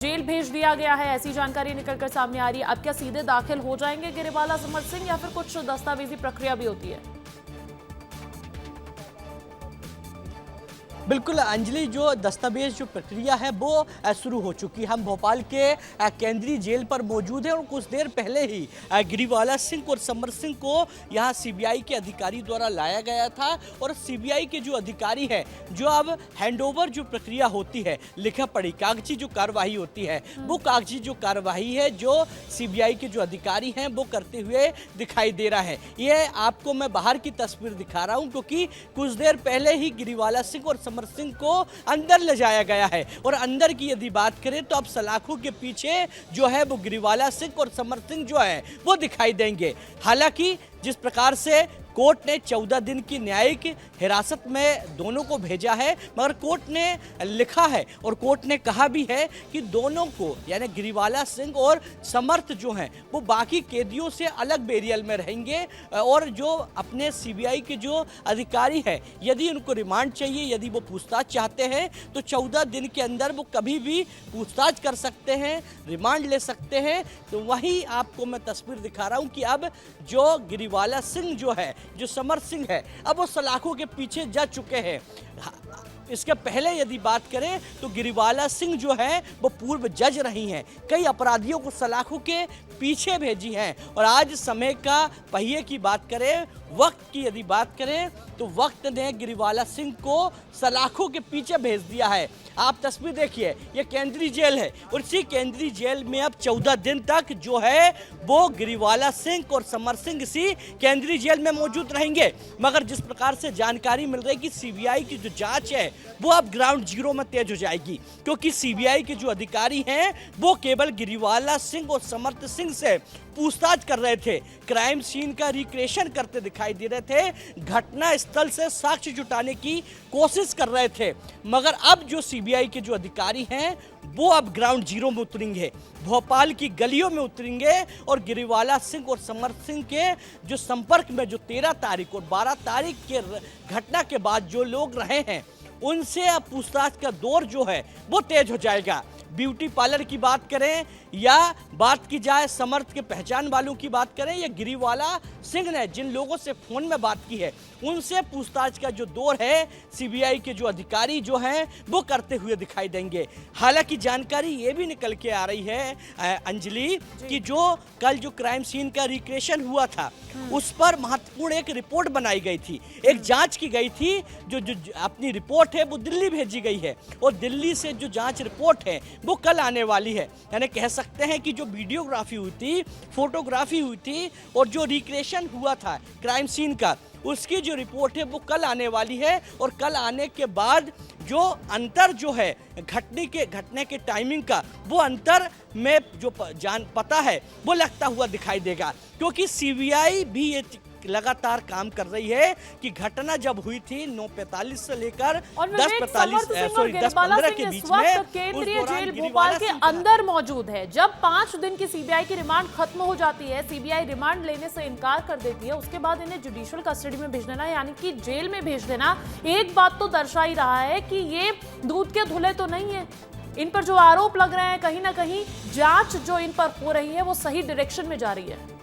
Jail भेज दिया गया है, ऐसी जानकारी निकलकर सामने आ रही है। अब क्या सीधे दाखिल हो जाएंगे गिरीवाला समर सिंह या फिर कुछ दस्तावेजी प्रक्रिया भी होती है? बिल्कुल अंजलि, जो दस्तावेज जो प्रक्रिया है वो शुरू हो चुकी है। हम भोपाल के केंद्रीय जेल पर मौजूद हैं और कुछ देर पहले ही गिरीवाला सिंह और समर सिंह को यहाँ सीबीआई के अधिकारी द्वारा लाया गया था। और सीबीआई के जो अधिकारी है, जो अब हैंडओवर जो प्रक्रिया होती है, लिखा पढ़ी कागजी जो कार्रवाई होती है, वो कागजी जो कार्रवाई है जो सीबीआई के जो अधिकारी हैं वो करते हुए दिखाई दे रहा है। ये आपको मैं बाहर की तस्वीर दिखा रहा हूँ, क्योंकि कुछ देर पहले ही गिरीवाला सिंह और समर सिंह को अंदर ले जाया गया है। और अंदर की यदि बात करें तो अब सलाखों के पीछे जो है वो गिरीवाला सिंह और समर सिंह जो है वो दिखाई देंगे। हालांकि जिस प्रकार से कोर्ट ने 14 दिन की न्यायिक हिरासत में दोनों को भेजा है, मगर कोर्ट ने लिखा है और कोर्ट ने कहा भी है कि दोनों को, यानी गिरीवाला सिंह और समर्थ जो हैं वो बाकी कैदियों से अलग बेरियल में रहेंगे। और जो अपने सीबीआई के जो अधिकारी हैं, यदि उनको रिमांड चाहिए, यदि वो पूछताछ चाहते हैं तो 14 दिन के अंदर वो कभी भी पूछताछ कर सकते हैं, रिमांड ले सकते हैं। तो वही आपको मैं तस्वीर दिखा रहा हूँ कि अब जो गिरीवाला सिंह जो है, जो समर सिंह है, अब वो सलाखों के पीछे जा चुके हैं। इसके पहले यदि बात करें तो गिरीवाला सिंह जो है वो पूर्व जज रही हैं, कई अपराधियों को सलाखों के पीछे भेजी हैं। और आज समय का पहिए की बात करें, वक्त की यदि बात करें तो वक्त ने गिरीवाला सिंह को सलाखों के पीछे भेज दिया है। आप तस्वीर देखिए, ये केंद्रीय जेल है और इसी केंद्रीय जेल में अब 14 दिन तक जो है वो गिरीवाला सिंह और समर सिंह इसी केंद्रीय जेल में मौजूद रहेंगे। मगर जिस प्रकार से जानकारी मिल रही है कि सीबीआई की जो जांच है वो अब ग्राउंड जीरो में तेज हो जाएगी, क्योंकि सीबीआई के जो अधिकारी हैं वो केवल गिरीवाला सिंह और समर्थ सिंह से पूछताछ कर रहे थे, क्राइम सीन का रिक्रिएशन करते दिखाई दे रहे थे, घटना स्थल से साक्ष्य जुटाने की कोशिश कर रहे थे। मगर अब जो सीबीआई के जो अधिकारी हैं वो अब ग्राउंड जीरो में उतरेंगे, भोपाल की गलियों में उतरेंगे और गिरीवाला सिंह और समर सिंह के जो संपर्क में जो 13 तारीख और 12 तारीख के घटना के बाद जो लोग रहे हैं उनसे अब पूछताछ का दौर जो है वो तेज हो जाएगा। ब्यूटी पार्लर की बात करें या बात की जाए समर्थ के पहचान वालों की बात करें, या गिरीवाला सिंह ने जिन लोगों से फोन में बात की है उनसे पूछताछ का जो दौर है सीबीआई के जो अधिकारी जो हैं वो करते हुए दिखाई देंगे। हालांकि जानकारी ये भी निकल के आ रही है अंजलि कि जो कल जो क्राइम सीन का रिक्रिएशन हुआ था उस पर महत्वपूर्ण एक रिपोर्ट बनाई गई थी, एक जांच की गई थी। जो अपनी रिपोर्ट है वो दिल्ली भेजी गई है और दिल्ली से जो जांच रिपोर्ट है वो कल आने वाली है। यानी कह सकते हैं कि जो वीडियोग्राफी हुई थी, फोटोग्राफी हुई थी और जो रिक्रिएशन हुआ था क्राइम सीन का, उसकी जो रिपोर्ट है वो कल आने वाली है। और कल आने के बाद जो अंतर जो है घटने के टाइमिंग का, वो अंतर में जो पता है वो लगता हुआ दिखाई देगा, क्योंकि सीबीआई भी ये लगातार काम कर रही है कि घटना जब हुई थी 9:45 से लेकर 10:15 के बीच में केंद्रीय जेल भोपाल के अंदर मौजूद है। जब 5 दिन की सीबीआई की रिमांड खत्म हो जाती है, सीबीआई रिमांड लेने से इनकार कर देती है, उसके बाद इन्हें जुडिशियल कस्टडी में भेज देना, यानी कि जेल में भेज देना, एक बात तो दर्शा ही रहा है कि ये दूध के धुले तो नहीं है। इन पर जो आरोप लग रहे हैं, कहीं ना कहीं जांच जो इन पर हो रही है वो सही डायरेक्शन में जा रही है।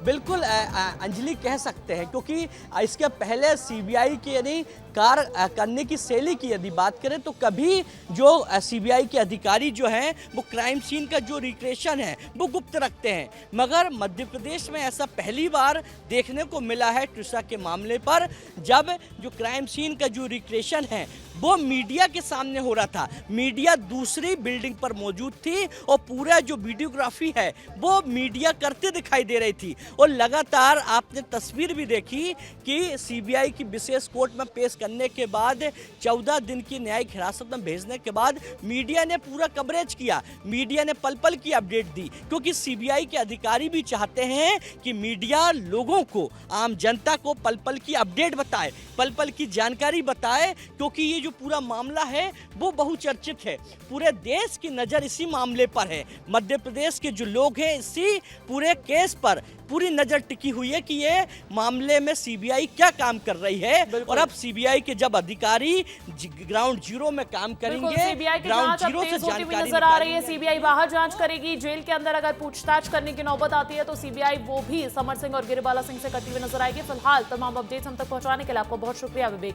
बिल्कुल अंजलि कह सकते हैं, क्योंकि इसके पहले सीबीआई के यदि कार्य करने की शैली की यदि बात करें तो कभी जो सीबीआई के अधिकारी जो हैं वो क्राइम सीन का जो रिक्रिएशन है वो गुप्त रखते हैं। मगर मध्य प्रदेश में ऐसा पहली बार देखने को मिला है ट्रिशा के मामले पर, जब जो क्राइम सीन का जो रिक्रिएशन है वो मीडिया के सामने हो रहा था। मीडिया दूसरी बिल्डिंग पर मौजूद थी और पूरा जो वीडियोग्राफी है वो मीडिया करते दिखाई दे रही थी। और लगातार आपने तस्वीर भी देखी कि सीबीआई की विशेष कोर्ट में पेश करने के बाद 14 दिन की न्यायिक हिरासत में भेजने के बाद मीडिया ने पूरा कवरेज किया, मीडिया ने पल पल की अपडेट दी, क्योंकि सीबीआई के अधिकारी भी चाहते हैं कि मीडिया लोगों को, आम जनता को पल पल की अपडेट बताए, पल पल की जानकारी बताए, क्योंकि ये जो पूरा मामला है वो बहुचर्चित है। पूरे देश की नज़र इसी मामले पर है, मध्य प्रदेश के जो लोग हैं इसी पूरे केस पर पूरी नजर टिकी हुई है कि ये मामले में सीबीआई क्या काम कर रही है। और अब सीबीआई के जब अधिकारी ग्राउंड जीरो में काम करेंगे, सीबीआई की ग्राउंड जांच अब जीरो से तेज होती हुई जानकारी नजर आ रही है। सीबीआई बाहर जांच करेगी, जेल के अंदर अगर पूछताछ करने की नौबत आती है तो सीबीआई वो भी समर सिंह और गिरिबाला सिंह से करती हुई नजर आएगी। फिलहाल तमाम अपडेट्स हम तक पहुंचाने के लिए आपको बहुत शुक्रिया विवेक।